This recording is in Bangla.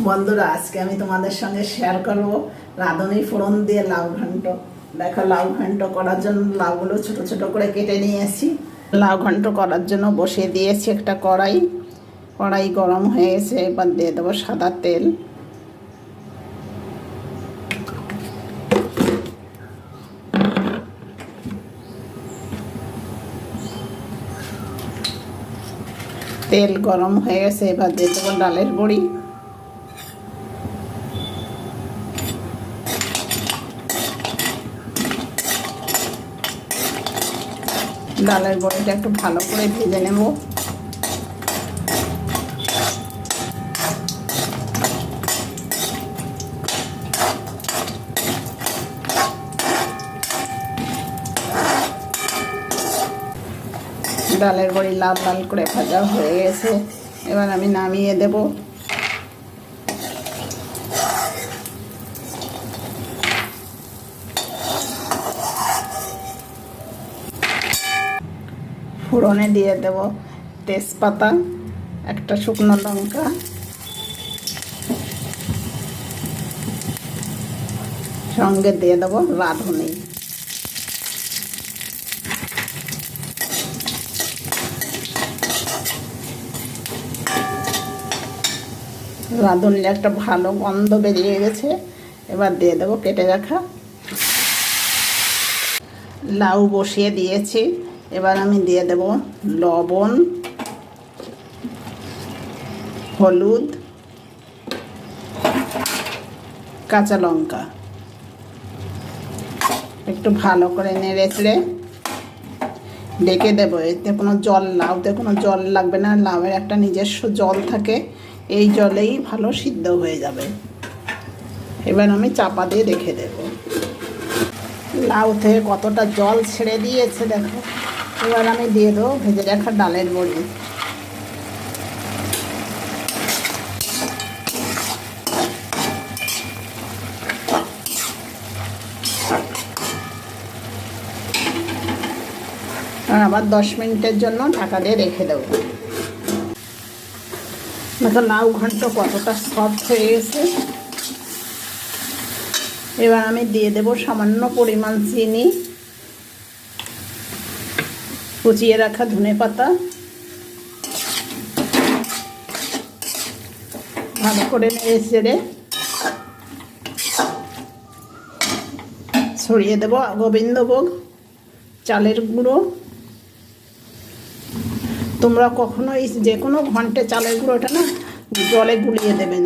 বন্ধুরা, আজকে আমি তোমাদের সঙ্গে শেয়ার করব রাঁধুনি ফোড়ন দিয়ে লাউ ঘন্ট। দেখো, লাউ ঘন্ট করার জন্য লাউগুলো ছোট ছোট করে কেটে নিয়েছি। লাউ ঘন্ট করার জন্য বসিয়ে দিয়েছি একটা কড়াই। কড়াই গরম হয়ে গেছে, এবার দিয়ে দেবো সাদা তেল। তেল গরম হয়ে গেছে, এবার দিয়ে দেবো ডালের বড়ি। ডালের বড়িটা একটু ভালো করে ভেজে নেব। ডালের বড়ি লাল লাল করে ভাজা হয়ে গেছে, এবার আমি নামিয়ে দেব। ফোড়নে দিয়ে দেব তেজপাতা, একটা শুকনো লঙ্কা, সঙ্গে দিয়ে দেব রাঁধুনি। রাঁধুনির একটা ভালো গন্ধ বেরিয়ে গেছে, এবার দিয়ে দেবো কেটে রাখা লাউ। বসিয়ে দিয়েছি, এবার আমি দিয়ে দেব লবণ, হলুদ, কাঁচা লঙ্কা। একটু ভালো করে নেড়ে চেড়ে ডেকে দেবো। এতে কোনো জল, লাউতে কোনো জল লাগবে না, লাউয়ের একটা নিজস্ব জল থাকে, এই জলেই ভালো সিদ্ধ হয়ে যাবে। এবার আমি চাপা দিয়ে রেখে দেব। লাউ থেকে কতটা জল ছেড়ে দিয়েছে দেখো। এবার আমি দিয়ে দেবো ভেজে রাখা ডালের বড়ি। আবার 10 মিনিটের জন্য ঢাকা দিয়ে রেখে দেবো। দেখো লাউ ঘন্ট কতটা সফট হয়ে গেছে। এবার আমি দিয়ে দেব সামান্য পরিমাণ চিনি, কুচিয়ে রাখা ধনেপাতা, ভালো করে নেড়ে চেড়ে ছড়িয়ে দেব গোবিন্দভোগ চালের গুঁড়ো। তোমরা কখনো যে কোনো ঘন্টে চালের গুঁড়োটা না জলে গুলিয়ে দেবে না।